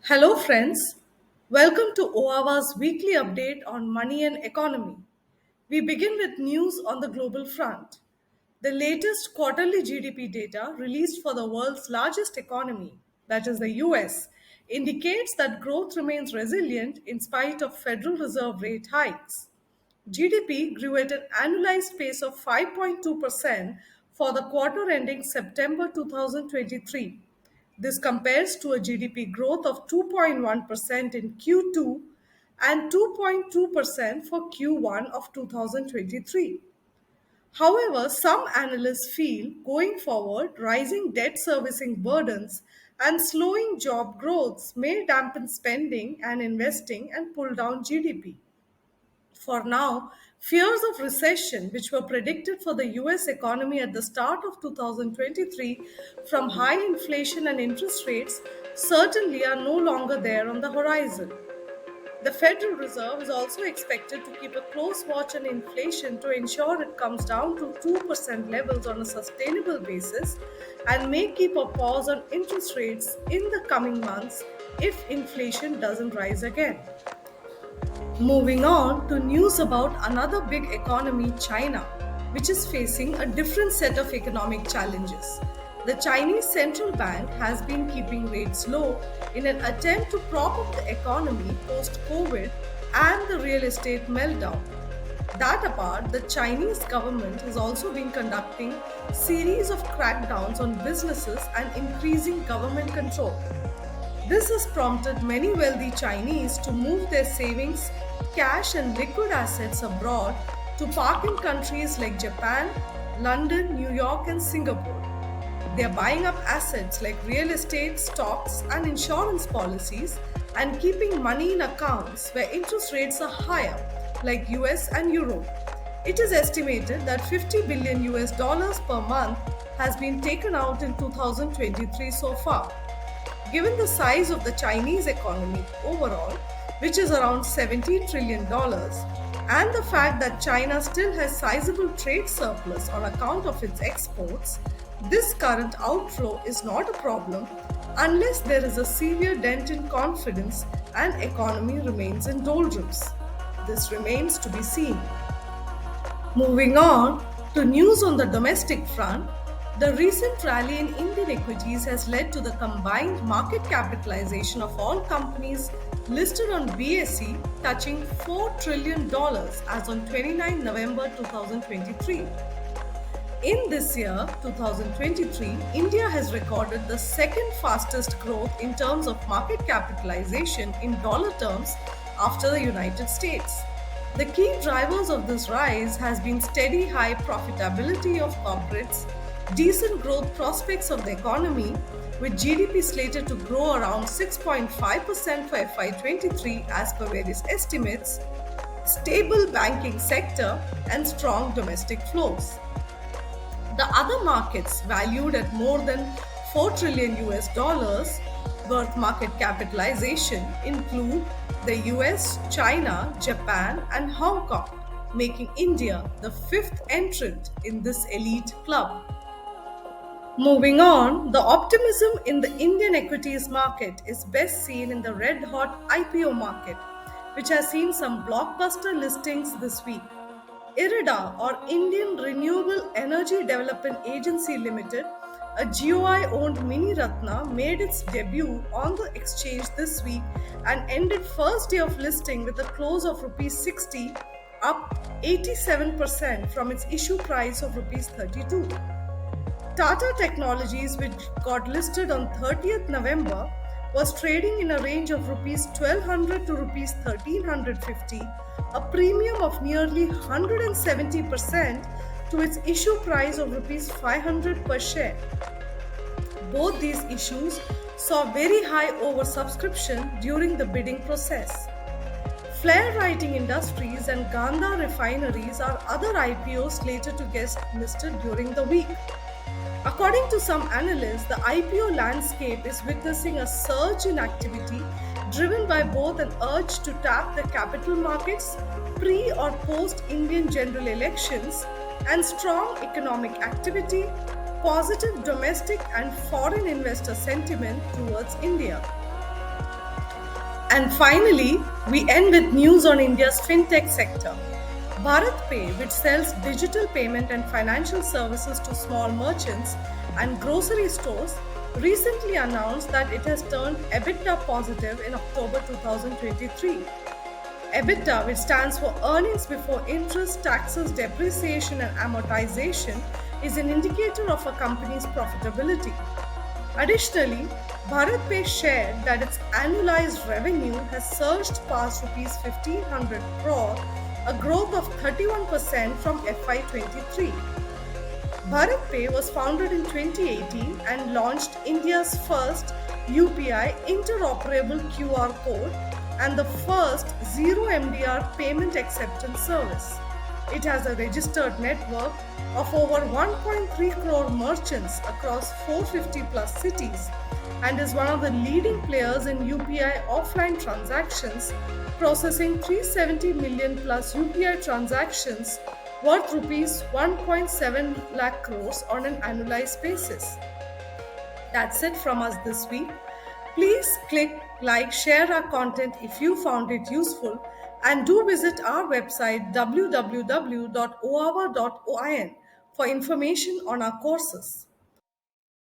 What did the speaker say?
Hello, friends. Welcome to OAVA's weekly update on money and economy. We begin with news on the global front. The latest quarterly GDP data released for the world's largest economy, that is the US, indicates that growth remains resilient in spite of Federal Reserve rate hikes. GDP grew at an annualized pace of 5.2% for the quarter ending September 2023. This compares to a GDP growth of 2.1% in Q2 and 2.2% for Q1 of 2023. However, some analysts feel going forward, rising debt servicing burdens and slowing job growths may dampen spending and investing and pull down GDP. For now, fears of recession, which were predicted for the US economy at the start of 2023 from high inflation and interest rates, certainly are no longer there on the horizon. The Federal Reserve is also expected to keep a close watch on inflation to ensure it comes down to 2% levels on a sustainable basis and may keep a pause on interest rates in the coming months if inflation doesn't rise again. Moving on to news about another big economy, China, which is facing a different set of economic challenges. The Chinese central bank has been keeping rates low in an attempt to prop up the economy post COVID and the real estate meltdown. That apart, the Chinese government has also been conducting series of crackdowns on businesses and increasing government control. This has prompted many wealthy Chinese to move their savings, cash, and liquid assets abroad to park in countries like Japan, London, New York, and Singapore. They are buying up assets like real estate, stocks, and insurance policies and keeping money in accounts where interest rates are higher, like US and Europe. It is estimated that 50 billion US dollars per month has been taken out in 2023 so far. Given the size of the Chinese economy overall, which is around $17 trillion, and the fact that China still has sizable trade surplus on account of its exports, this current outflow is not a problem unless there is a severe dent in confidence and economy remains in doldrums. This remains to be seen. Moving on to news on the domestic front, the recent rally in Indian equities has led to the combined market capitalization of all companies listed on BSE touching $4 trillion as on 29 November 2023. In this year, 2023, India has recorded the second fastest growth in terms of market capitalization in dollar terms after the United States. The key drivers of this rise has been steady high profitability of corporates, decent growth prospects of the economy, with GDP slated to grow around 6.5% for FY23 as per various estimates, stable banking sector, and strong domestic flows. The other markets valued at more than 4 trillion US dollars worth market capitalization include the US, China, Japan, and Hong Kong, making India the fifth entrant in this elite club. Moving on, the optimism in the Indian equities market is best seen in the red hot IPO market, which has seen some blockbuster listings this week. IRIDA, or Indian Renewable Energy Development Agency Limited, a GOI owned mini Ratna, made its debut on the exchange this week and ended first day of listing with a close of Rs 60, up 87% from its issue price of Rs 32. Tata Technologies, which got listed on 30th November, was trading in a range of Rs 1200 to Rs 1350, a premium of nearly 170% to its issue price of Rs 500 per share. Both these issues saw very high oversubscription during the bidding process. Flare Writing Industries and Gandha Refineries are other IPOs slated to get listed during the week. According to some analysts, the IPO landscape is witnessing a surge in activity driven by both an urge to tap the capital markets pre or post Indian general elections and strong economic activity, positive domestic and foreign investor sentiment towards India. And finally, we end with news on India's fintech sector. BharatPay, which sells digital payment and financial services to small merchants and grocery stores, recently announced that it has turned EBITDA positive in October 2023. EBITDA, which stands for earnings before interest, taxes, depreciation, and amortization, is an indicator of a company's profitability. Additionally, BharatPay shared that its annualized revenue has surged past Rs 1,500 crore, a growth of 31% from FY23. BharatPay was founded in 2018 and launched India's first UPI interoperable QR code and the first zero MDR payment acceptance service. It has a registered network of over 1.3 crore merchants across 450 plus cities and is one of the leading players in UPI offline transactions, processing 370 million plus UPI transactions worth rupees 1.7 lakh crores on an annualized basis. That's it from us this week. Please click like, share our content if you found it useful, and do visit our website www.oava.in for information on our courses.